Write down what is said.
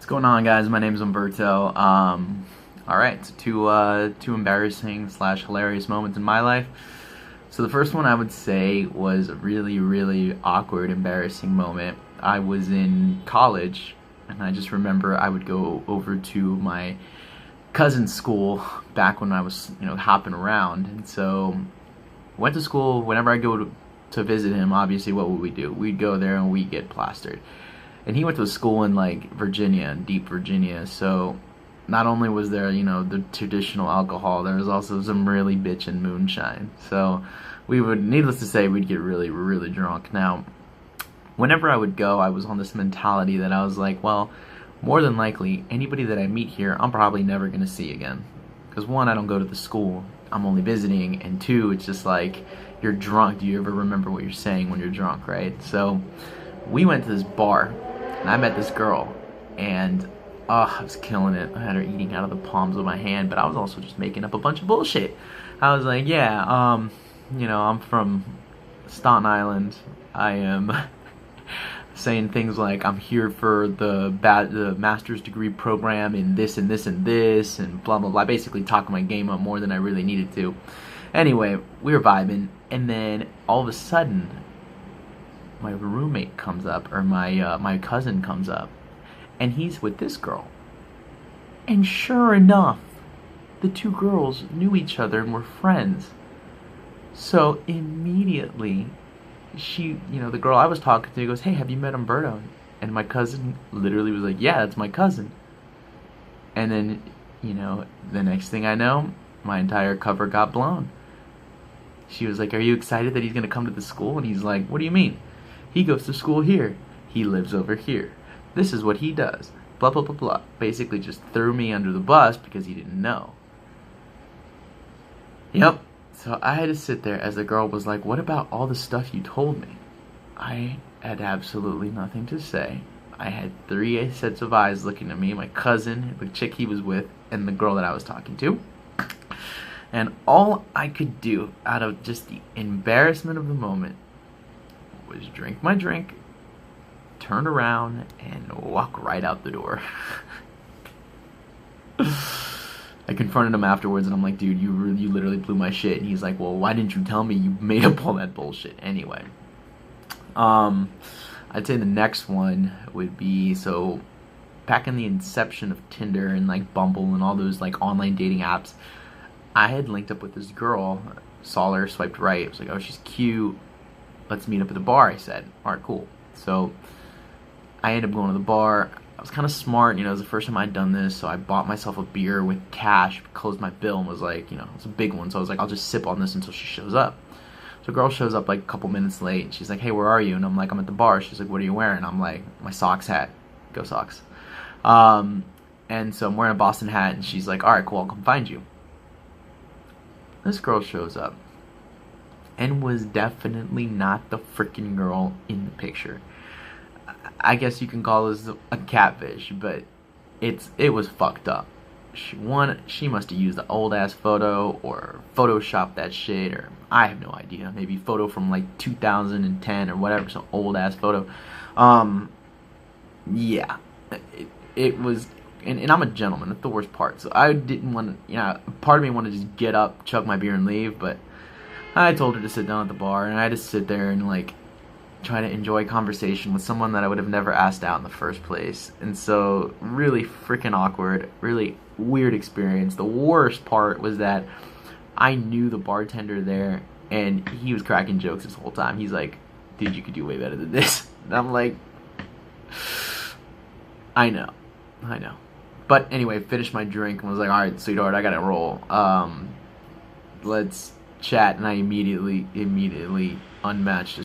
Going on, guys? My name is Umberto. All right, so two embarrassing slash hilarious moments in my life. So the first one I would say was a really awkward, embarrassing moment. I was in college, and I just remember I would go over to my cousin's school back when I was, hopping around. And so went to school. Whenever I go to visit him, obviously, what would we do? We'd go there and we'd get plastered. And he went to a school in like Virginia, deep Virginia. So not only was there, the traditional alcohol, there was also some really bitchin' moonshine. So we would, needless to say, we'd get really drunk. Now, whenever I would go, I was on this mentality that I was like, well, more than likely, anybody that I meet here, I'm probably never gonna see again. Because one, I don't go to the school, I'm only visiting, and two, it's just like, you're drunk. Do you ever remember what you're saying when you're drunk, right? So we went to this bar, and I met this girl, and I was killing it. I had her eating out of the palms of my hand, but I was also just making up a bunch of bullshit. I was like, yeah, I'm from Staten Island. I am saying things like I'm here for the master's degree program in this and this and this, and blah blah blah. Basically talking my game up more than I really needed to. Anyway, we were vibing, and then all of a sudden, my roommate comes up, or my cousin comes up, and he's with this girl. And sure enough, the two girls knew each other and were friends. So immediately, the girl I was talking to goes, "Hey, have you met Umberto?" And my cousin literally was like, "Yeah, that's my cousin." And then, the next thing I know, my entire cover got blown. She was like, "Are you excited that he's gonna come to the school?" And he's like, "What do you mean?" "He goes to school here. He lives over here. This is what he does. Blah, blah, blah, blah." Basically just threw me under the bus because he didn't know. Yep. So I had to sit there as the girl was like, "What about all the stuff you told me?" I had absolutely nothing to say. I had three sets of eyes looking at me, my cousin, the chick he was with, and the girl that I was talking to. And all I could do out of just the embarrassment of the moment was drink my drink, turn around, and walk right out the door. I confronted him afterwards, and I'm like, "Dude, you literally blew my shit." And he's like, "Well, why didn't you tell me you made up all that bullshit?" Anyway, I'd say the next one would be, so back in the inception of Tinder and like Bumble and all those like online dating apps, I had linked up with this girl, saw her, swiped right. I was like, "Oh, she's cute. Let's meet up at the bar," I said. "Alright, cool." So I ended up going to the bar. I was kind of smart, it was the first time I'd done this, so I bought myself a beer with cash, closed my bill, and was like, it's a big one, so I was like, I'll just sip on this until she shows up. So a girl shows up like a couple minutes late, and she's like, "Hey, where are you?" And I'm like, "I'm at the bar." She's like, "What are you wearing?" I'm like, "My Sox hat." Go Sox. And so I'm wearing a Boston hat, and she's like, "Alright, cool, I'll come find you." This girl shows up, and was definitely not the freaking girl in the picture. I guess you can call this a catfish, but it was fucked up. She must have used the old ass photo or photoshopped that shit, or I have no idea. Maybe photo from like 2010 or whatever, some old ass photo. Yeah, it was, and I'm a gentleman. That's the worst part. So I didn't want to, part of me wanted to just get up, chug my beer, and leave, but I told her to sit down at the bar, and I had to sit there and like try to enjoy conversation with someone that I would have never asked out in the first place. And so really freaking awkward, really weird experience. The worst part was that I knew the bartender there, and he was cracking jokes this whole time. He's like, "Dude, you could do way better than this." And I'm like, I know. But anyway, finished my drink and was like, "Alright, sweetheart, I gotta roll. Let's chat." And I immediately unmatched